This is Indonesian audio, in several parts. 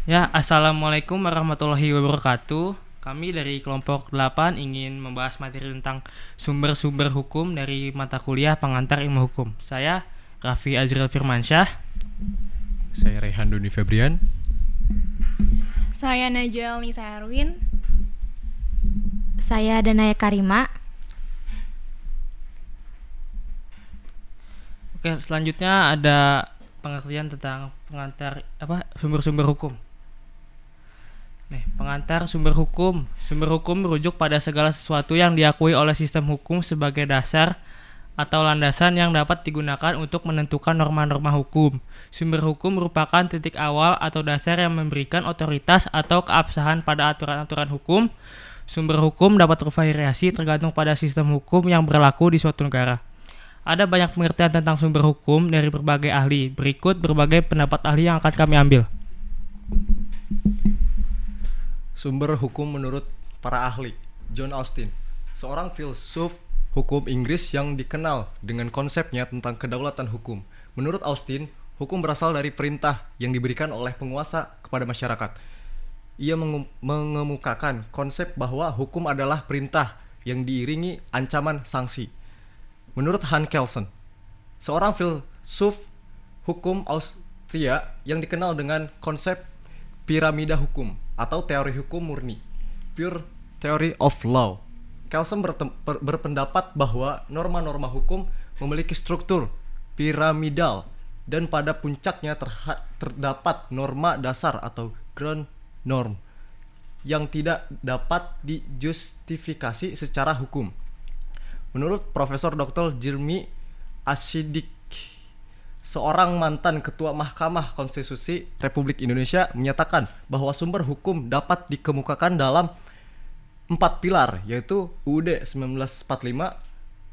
Ya, Assalamualaikum warahmatullahi wabarakatuh. Kami dari kelompok 8 ingin membahas materi tentang sumber-sumber hukum dari mata kuliah pengantar ilmu hukum. Saya Raffi Azril Firmansyah. Saya Rehan Doni Febrian. Saya Najwa Nisa Erwin. Saya Danaya Karima. Oke, selanjutnya ada pengertian tentang sumber-sumber hukum. Pengantar sumber hukum. Sumber hukum merujuk pada segala sesuatu yang diakui oleh sistem hukum sebagai dasar atau landasan yang dapat digunakan untuk menentukan norma-norma hukum. Sumber hukum merupakan titik awal atau dasar yang memberikan otoritas atau keabsahan pada aturan-aturan hukum. Sumber hukum dapat bervariasi tergantung pada sistem hukum yang berlaku di suatu negara. Ada banyak pengertian tentang sumber hukum dari berbagai ahli. Berikut berbagai pendapat ahli yang akan kami ambil. Sumber hukum menurut para ahli. John Austin, seorang filsuf hukum Inggris yang dikenal dengan konsepnya tentang kedaulatan hukum. Menurut Austin, hukum berasal dari perintah yang diberikan oleh penguasa kepada masyarakat. Ia mengemukakan konsep bahwa hukum adalah perintah yang diiringi ancaman sanksi. Menurut Hans Kelsen, seorang filsuf hukum Austria yang dikenal dengan konsep piramida hukum atau teori hukum murni, pure theory of law. Kelsen berpendapat bahwa norma-norma hukum memiliki struktur piramidal dan pada puncaknya terdapat norma dasar atau ground norm yang tidak dapat dijustifikasi secara hukum. Menurut Profesor Dr. Jeremy Asidik, seorang mantan Ketua Mahkamah Konstitusi Republik Indonesia, menyatakan bahwa sumber hukum dapat dikemukakan dalam 4 pilar, yaitu UUD 1945,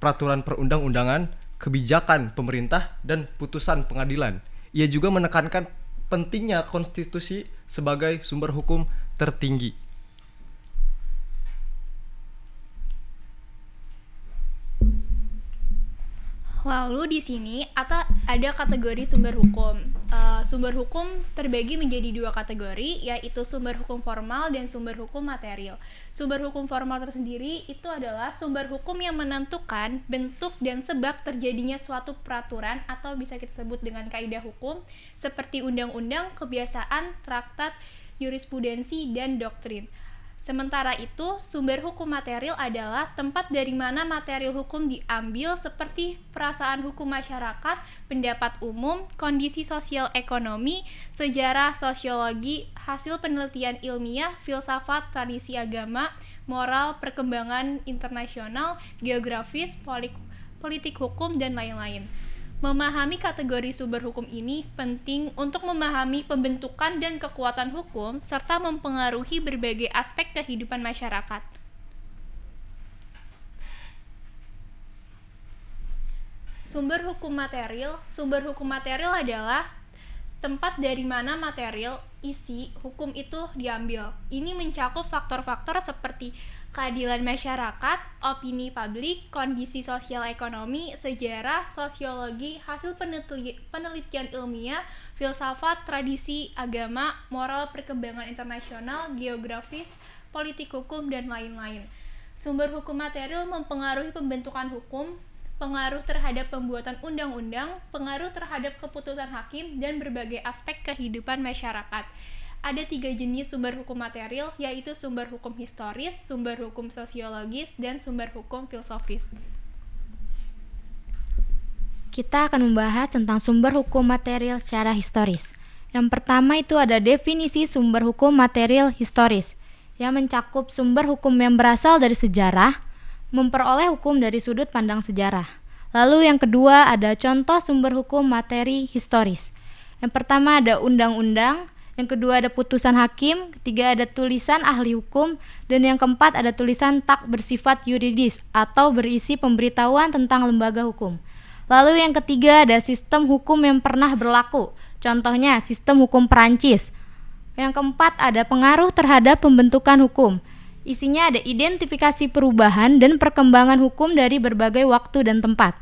peraturan perundang-undangan, kebijakan pemerintah, dan putusan pengadilan. Ia juga menekankan pentingnya konstitusi sebagai sumber hukum tertinggi. Lalu di sini ada kategori sumber hukum. Sumber hukum terbagi menjadi 2 kategori, yaitu sumber hukum formal dan sumber hukum material. Sumber hukum formal tersendiri itu adalah sumber hukum yang menentukan bentuk dan sebab terjadinya suatu peraturan atau bisa kita sebut dengan kaidah hukum seperti undang-undang, kebiasaan, traktat, jurisprudensi, dan doktrin. Sementara itu, sumber hukum material adalah tempat dari mana material hukum diambil seperti perasaan hukum masyarakat, pendapat umum, kondisi sosial ekonomi, sejarah, sosiologi, hasil penelitian ilmiah, filsafat, tradisi agama, moral, perkembangan internasional, geografis, politik hukum, dan lain-lain. Memahami kategori sumber hukum ini penting untuk memahami pembentukan dan kekuatan hukum serta mempengaruhi berbagai aspek kehidupan masyarakat. Sumber hukum material adalah tempat dari mana material isi hukum itu diambil. Ini mencakup faktor-faktor seperti keadilan masyarakat, opini publik, kondisi sosial ekonomi, sejarah, sosiologi, hasil penelitian ilmiah, filsafat, tradisi agama, moral, perkembangan internasional, geografis, politik hukum, dan lain-lain. Sumber hukum material mempengaruhi pembentukan hukum, pengaruh terhadap pembuatan undang-undang, pengaruh terhadap keputusan hakim, dan berbagai aspek kehidupan masyarakat. Ada 3 jenis sumber hukum material, yaitu sumber hukum historis, sumber hukum sosiologis, dan sumber hukum filosofis. Kita akan membahas tentang sumber hukum material secara historis. Yang pertama itu ada definisi sumber hukum material historis, yang mencakup sumber hukum yang berasal dari sejarah, memperoleh hukum dari sudut pandang sejarah. Lalu yang kedua ada contoh sumber hukum materi historis. Yang pertama ada undang-undang, yang kedua ada putusan hakim, ketiga ada tulisan ahli hukum, dan yang keempat ada tulisan tak bersifat yuridis atau berisi pemberitahuan tentang lembaga hukum. Lalu yang ketiga ada sistem hukum yang pernah berlaku, contohnya sistem hukum Perancis. Yang keempat ada pengaruh terhadap pembentukan hukum. Isinya ada identifikasi perubahan dan perkembangan hukum dari berbagai waktu dan tempat.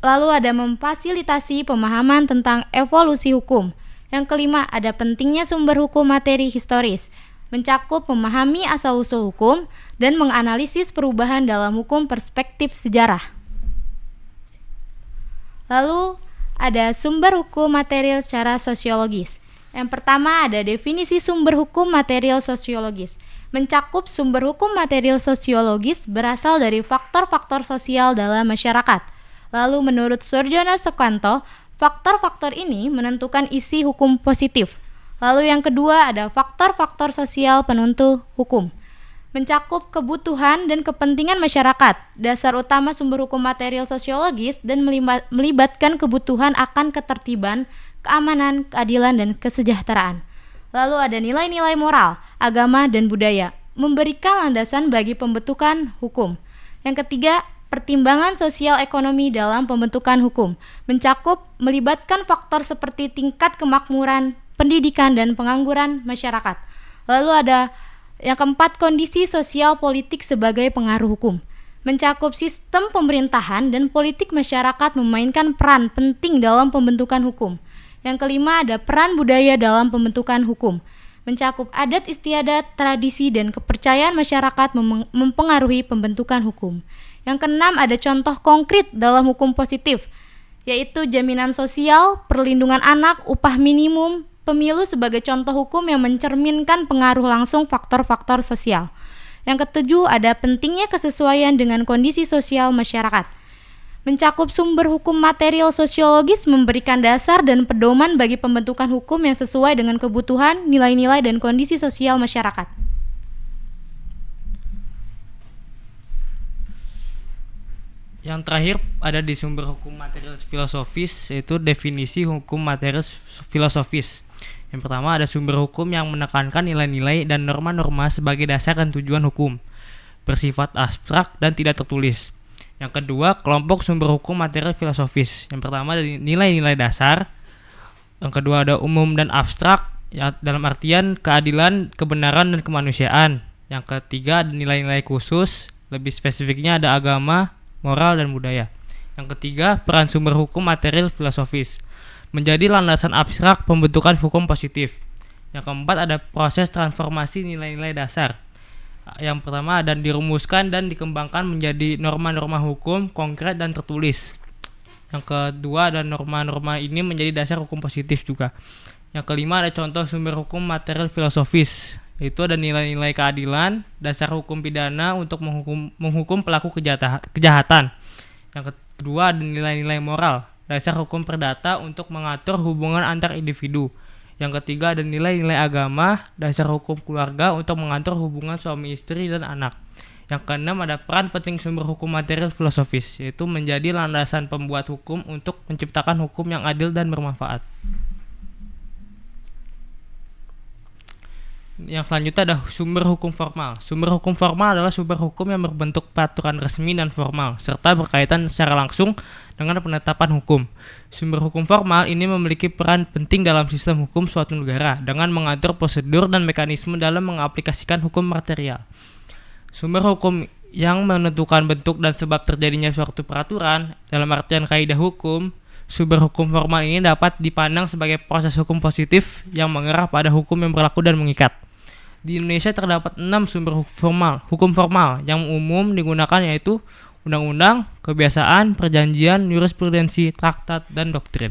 Lalu ada memfasilitasi pemahaman tentang evolusi hukum. Yang kelima, ada pentingnya sumber hukum materi historis, mencakup memahami asal-usul hukum dan menganalisis perubahan dalam hukum perspektif sejarah. Lalu, ada sumber hukum material secara sosiologis. Yang pertama ada definisi sumber hukum material sosiologis. Mencakup sumber hukum material sosiologis berasal dari faktor-faktor sosial dalam masyarakat. Lalu menurut Surjono Sukanto, faktor-faktor ini menentukan isi hukum positif. Lalu yang kedua ada faktor-faktor sosial penentu hukum. Mencakup kebutuhan dan kepentingan masyarakat. Dasar utama sumber hukum material sosiologis dan melibatkan kebutuhan akan ketertiban, keamanan, keadilan, dan kesejahteraan. Lalu ada nilai-nilai moral, agama, dan budaya, memberikan landasan bagi pembentukan hukum. Yang ketiga, pertimbangan sosial ekonomi dalam pembentukan hukum, mencakup melibatkan faktor seperti tingkat kemakmuran, pendidikan, dan pengangguran masyarakat. Lalu ada yang keempat, kondisi sosial politik sebagai pengaruh hukum, mencakup sistem pemerintahan dan politik masyarakat memainkan peran penting dalam pembentukan hukum. Yang kelima ada peran budaya dalam pembentukan hukum, mencakup adat istiadat, tradisi, dan kepercayaan masyarakat mempengaruhi pembentukan hukum. Yang keenam ada contoh konkret dalam hukum positif, yaitu jaminan sosial, perlindungan anak, upah minimum, pemilu sebagai contoh hukum yang mencerminkan pengaruh langsung faktor-faktor sosial. Yang ketujuh ada pentingnya kesesuaian dengan kondisi sosial masyarakat. Mencakup sumber hukum material sosiologis memberikan dasar dan pedoman bagi pembentukan hukum yang sesuai dengan kebutuhan, nilai-nilai, dan kondisi sosial masyarakat. Yang terakhir ada di sumber hukum material filosofis, yaitu definisi hukum material filosofis. Yang pertama ada sumber hukum yang menekankan nilai-nilai dan norma-norma sebagai dasar dan tujuan hukum, bersifat abstrak dan tidak tertulis. Yang kedua, kelompok sumber hukum material filosofis. Yang pertama ada nilai-nilai dasar. Yang kedua ada umum dan abstrak, ya, dalam artian keadilan, kebenaran, dan kemanusiaan. Yang ketiga ada nilai-nilai khusus, lebih spesifiknya ada agama, moral, dan budaya. Yang ketiga, peran sumber hukum material filosofis, menjadi landasan abstrak pembentukan hukum positif. Yang keempat ada proses transformasi nilai-nilai dasar. Yang pertama dan dirumuskan dan dikembangkan menjadi norma-norma hukum konkret dan tertulis. Yang kedua ada norma-norma ini menjadi dasar hukum positif juga. Yang kelima ada contoh sumber hukum material filosofis, yaitu ada nilai-nilai keadilan, dasar hukum pidana untuk menghukum pelaku kejahatan. Yang kedua ada nilai-nilai moral, dasar hukum perdata untuk mengatur hubungan antar individu. Yang ketiga ada nilai-nilai agama, dasar hukum keluarga untuk mengatur hubungan suami istri dan anak. Yang keenam ada peran penting sumber hukum material filosofis, yaitu menjadi landasan pembuat hukum untuk menciptakan hukum yang adil dan bermanfaat. Yang selanjutnya ada sumber hukum formal. Sumber hukum formal adalah sumber hukum yang berbentuk peraturan resmi dan formal, serta berkaitan secara langsung dengan penetapan hukum. Sumber hukum formal ini memiliki peran penting dalam sistem hukum suatu negara dengan mengatur prosedur dan mekanisme dalam mengaplikasikan hukum material. Sumber hukum yang menentukan bentuk dan sebab terjadinya suatu peraturan, dalam artian kaidah hukum, sumber hukum formal ini dapat dipandang sebagai proses hukum positif yang mengarah pada hukum yang berlaku dan mengikat. Di Indonesia terdapat 6 sumber hukum formal yang umum digunakan, yaitu undang-undang, kebiasaan, perjanjian, jurisprudensi, traktat, dan doktrin.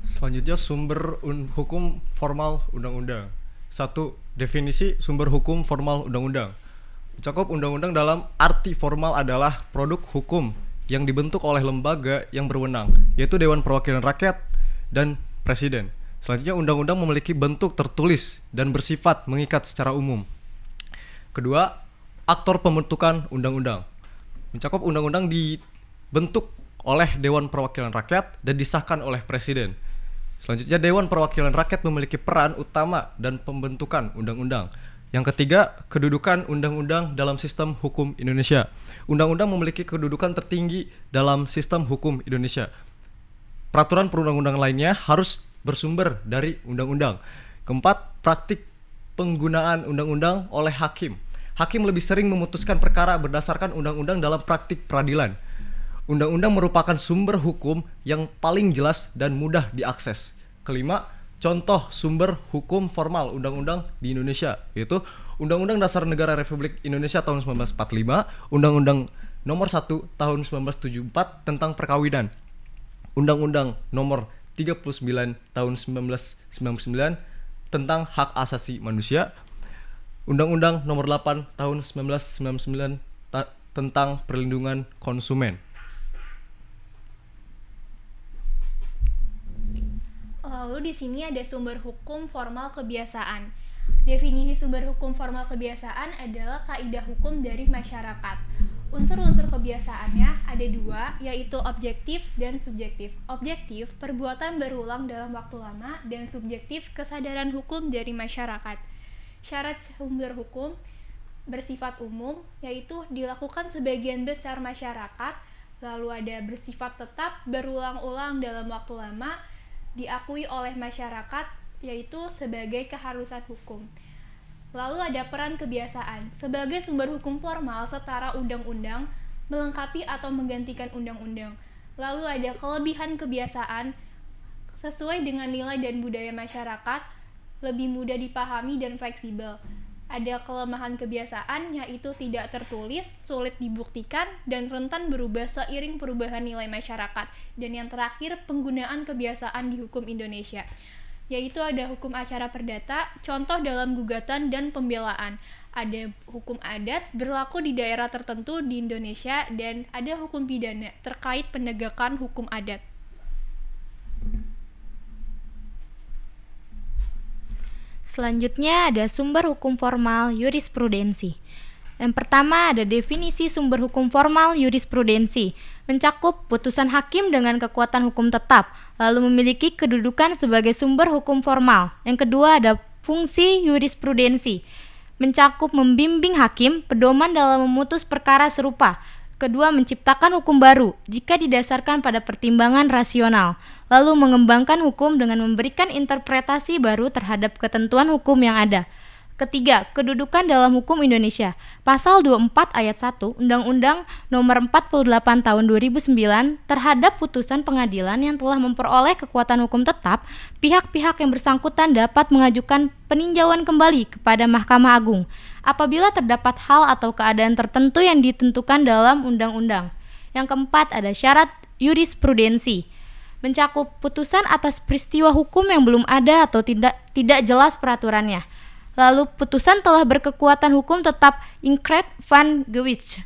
Selanjutnya sumber hukum formal undang-undang. 1. Definisi sumber hukum formal undang-undang. Mencakup undang-undang dalam arti formal adalah produk hukum yang dibentuk oleh lembaga yang berwenang, yaitu Dewan Perwakilan Rakyat dan Presiden. Selanjutnya, undang-undang memiliki bentuk tertulis dan bersifat mengikat secara umum. Kedua, aktor pembentukan undang-undang. Mencakup undang-undang dibentuk oleh Dewan Perwakilan Rakyat dan disahkan oleh Presiden. Selanjutnya, Dewan Perwakilan Rakyat memiliki peran utama dan pembentukan undang-undang. Yang ketiga, kedudukan undang-undang dalam sistem hukum Indonesia. Undang-undang memiliki kedudukan tertinggi dalam sistem hukum Indonesia. Peraturan perundang-undangan lainnya harus bersumber dari undang-undang. Keempat, praktik penggunaan undang-undang oleh hakim. Hakim lebih sering memutuskan perkara berdasarkan undang-undang dalam praktik peradilan. Undang-undang merupakan sumber hukum yang paling jelas dan mudah diakses. Kelima, contoh sumber hukum formal undang-undang di Indonesia, yaitu Undang-Undang Dasar Negara Republik Indonesia tahun 1945, Undang-Undang Nomor 1 tahun 1974 tentang perkawinan, Undang-Undang Nomor 39 tahun 1999 tentang hak asasi manusia, Undang-Undang Nomor 8 tahun 1999 tentang perlindungan konsumen. Lalu di sini ada sumber hukum formal kebiasaan. Definisi sumber hukum formal kebiasaan adalah kaidah hukum dari masyarakat. Unsur-unsur kebiasaannya ada dua, yaitu objektif dan subjektif. Objektif, perbuatan berulang dalam waktu lama, dan subjektif, kesadaran hukum dari masyarakat. Syarat sumber hukum bersifat umum, yaitu dilakukan sebagian besar masyarakat, lalu ada bersifat tetap, berulang-ulang dalam waktu lama, diakui oleh masyarakat, yaitu sebagai keharusan hukum. Lalu ada peran kebiasaan sebagai sumber hukum formal setara undang-undang, melengkapi atau menggantikan undang-undang. Lalu ada kelebihan kebiasaan sesuai dengan nilai dan budaya masyarakat, lebih mudah dipahami dan fleksibel. Ada kelemahan kebiasaan, yaitu tidak tertulis, sulit dibuktikan, dan rentan berubah seiring perubahan nilai masyarakat. Dan yang terakhir, penggunaan kebiasaan di hukum Indonesia, yaitu ada hukum acara perdata, contoh dalam gugatan dan pembelaan. Ada hukum adat berlaku di daerah tertentu di Indonesia, dan ada hukum pidana terkait penegakan hukum adat. Selanjutnya ada sumber hukum formal jurisprudensi. Yang pertama ada definisi sumber hukum formal jurisprudensi, mencakup putusan hakim dengan kekuatan hukum tetap, lalu memiliki kedudukan sebagai sumber hukum formal. Yang kedua ada fungsi jurisprudensi, mencakup membimbing hakim pedoman dalam memutus perkara serupa. Kedua, menciptakan hukum baru jika didasarkan pada pertimbangan rasional, lalu mengembangkan hukum dengan memberikan interpretasi baru terhadap ketentuan hukum yang ada. Ketiga, kedudukan dalam hukum Indonesia. Pasal 24 ayat 1 Undang-Undang Nomor 48 Tahun 2009 terhadap putusan pengadilan yang telah memperoleh kekuatan hukum tetap, pihak-pihak yang bersangkutan dapat mengajukan peninjauan kembali kepada Mahkamah Agung apabila terdapat hal atau keadaan tertentu yang ditentukan dalam undang-undang. Yang keempat, ada syarat jurisprudensi, mencakup putusan atas peristiwa hukum yang belum ada atau tidak jelas peraturannya. Lalu putusan telah berkekuatan hukum tetap incret van gewis.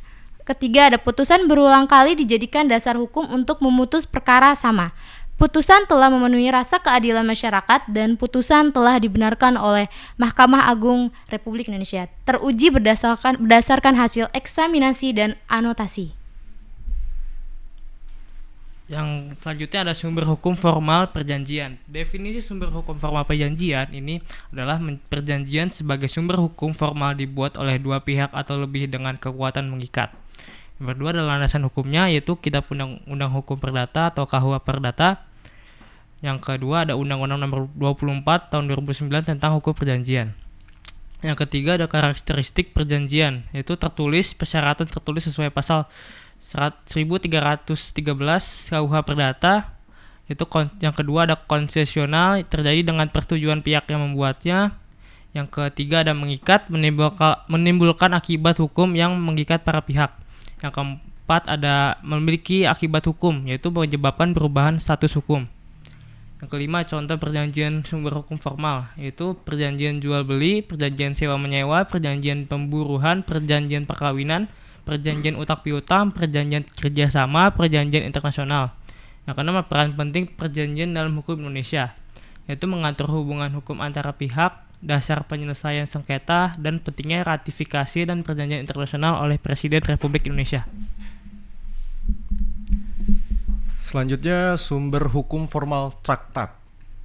Ketiga, ada putusan berulang kali dijadikan dasar hukum untuk memutus perkara sama. Putusan telah memenuhi rasa keadilan masyarakat dan putusan telah dibenarkan oleh Mahkamah Agung Republik Indonesia, teruji berdasarkan hasil eksaminasi dan anotasi. Yang selanjutnya ada sumber hukum formal perjanjian. Definisi sumber hukum formal perjanjian ini adalah perjanjian sebagai sumber hukum formal dibuat oleh dua pihak atau lebih dengan kekuatan mengikat. Yang kedua adalah landasan hukumnya, yaitu Kitab Undang-Undang Hukum Perdata atau KUH Perdata. Yang kedua ada Undang-Undang Nomor 24 Tahun 2009 tentang hukum perjanjian. Yang ketiga ada karakteristik perjanjian, yaitu tertulis, persyaratan tertulis sesuai pasal 1313 KUH Perdata. Yang kedua ada konsesional, terjadi dengan persetujuan pihak yang membuatnya. Yang ketiga ada mengikat, menimbulkan akibat hukum yang mengikat para pihak. Yang keempat ada memiliki akibat hukum, yaitu menyebabkan perubahan status hukum. Yang kelima, contoh perjanjian sumber hukum formal, yaitu perjanjian jual beli, perjanjian sewa menyewa, perjanjian pemburuhan, perjanjian perkawinan, perjanjian utang piutang, perjanjian kerjasama, perjanjian internasional. Yang keenam, peran penting perjanjian dalam hukum Indonesia, yaitu mengatur hubungan hukum antara pihak, dasar penyelesaian sengketa, dan pentingnya ratifikasi dan perjanjian internasional oleh Presiden Republik Indonesia. Selanjutnya, sumber hukum formal traktat.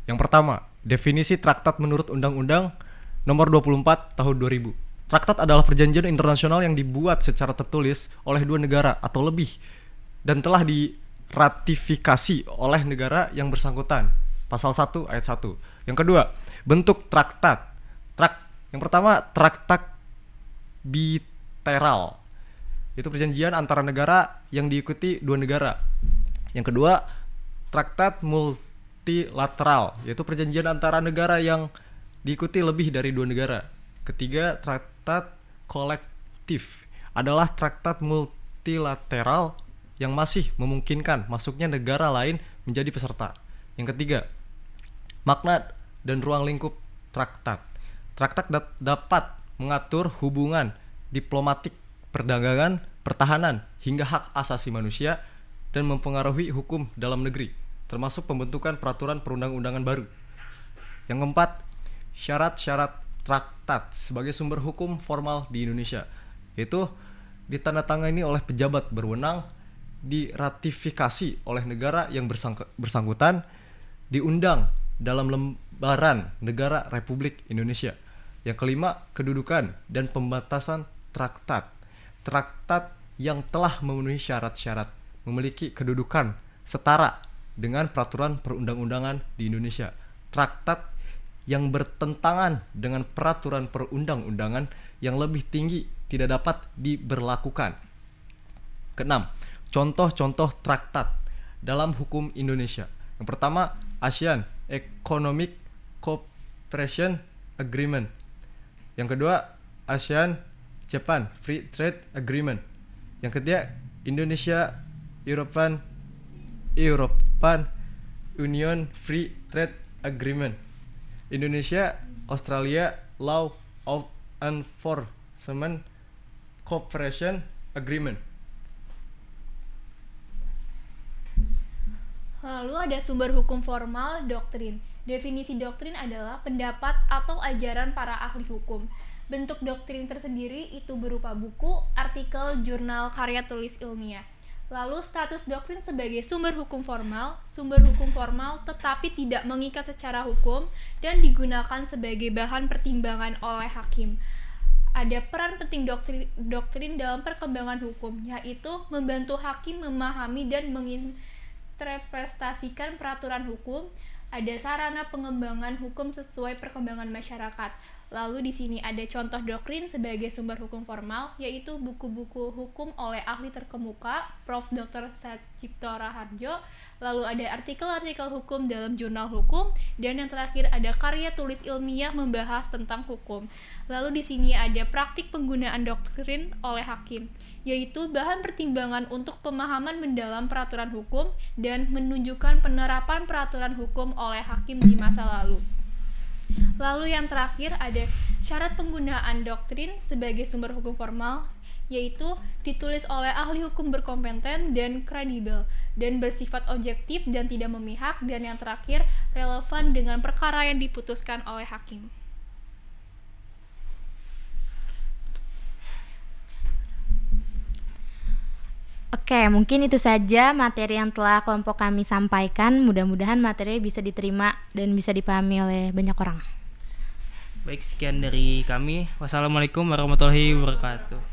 Yang pertama, definisi traktat menurut Undang-Undang Nomor 24 Tahun 2000. Traktat adalah perjanjian internasional yang dibuat secara tertulis oleh dua negara atau lebih dan telah diratifikasi oleh negara yang bersangkutan. Pasal 1 ayat 1. Yang kedua, bentuk traktat. Yang pertama, traktat bilateral. Itu perjanjian antara negara yang diikuti dua negara. Yang kedua, traktat multilateral, yaitu perjanjian antara negara yang diikuti lebih dari dua negara. Ketiga, traktat kolektif adalah traktat multilateral yang masih memungkinkan masuknya negara lain menjadi peserta. Yang ketiga, makna dan ruang lingkup traktat. Traktat dapat mengatur hubungan diplomatik, perdagangan, pertahanan, hingga hak asasi manusia dan mempengaruhi hukum dalam negeri, termasuk pembentukan peraturan perundang-undangan baru. Yang keempat, syarat-syarat traktat sebagai sumber hukum formal di Indonesia, yaitu ditandatangani oleh pejabat berwenang, diratifikasi oleh negara yang bersangkutan, diundang dalam lembaran negara Republik Indonesia. Yang kelima, kedudukan dan pembatasan traktat. Traktat yang telah memenuhi syarat-syarat memiliki kedudukan setara dengan peraturan perundang-undangan di Indonesia. Traktat yang bertentangan dengan peraturan perundang-undangan yang lebih tinggi tidak dapat diberlakukan. Keenam, contoh-contoh traktat dalam hukum Indonesia. Yang pertama, ASEAN Economic Cooperation Agreement. Yang kedua, ASEAN Japan Free Trade Agreement. Yang ketiga, Indonesia European Union Free Trade Agreement. Indonesia Australia Law of Enforcement Cooperation Agreement. Lalu ada sumber hukum formal, doktrin. Definisi doktrin adalah pendapat atau ajaran para ahli hukum. Bentuk doktrin tersendiri itu berupa buku, artikel, jurnal, karya tulis ilmiah. Lalu status doktrin sebagai sumber hukum formal tetapi tidak mengikat secara hukum dan digunakan sebagai bahan pertimbangan oleh hakim. Ada peran penting doktrin dalam perkembangan hukum, yaitu membantu hakim memahami dan menginterpretasikan peraturan hukum. Ada sarana pengembangan hukum sesuai perkembangan masyarakat. Lalu di sini ada contoh doktrin sebagai sumber hukum formal, yaitu buku-buku hukum oleh ahli terkemuka, Prof. Dr. Satcipto Raharjo. Lalu ada artikel-artikel hukum dalam jurnal hukum, dan yang terakhir ada karya tulis ilmiah membahas tentang hukum. Lalu di sini ada praktik penggunaan doktrin oleh hakim, yaitu bahan pertimbangan untuk pemahaman mendalam peraturan hukum dan menunjukkan penerapan peraturan hukum oleh hakim di masa lalu. Lalu yang terakhir ada syarat penggunaan doktrin sebagai sumber hukum formal, yaitu ditulis oleh ahli hukum berkompeten dan kredibel dan bersifat objektif dan tidak memihak, dan yang terakhir relevan dengan perkara yang diputuskan oleh hakim. Oke, mungkin itu saja materi yang telah kelompok kami sampaikan. Mudah-mudahan materi bisa diterima dan bisa dipahami oleh banyak orang. Baik, sekian dari kami. Wassalamualaikum warahmatullahi wabarakatuh.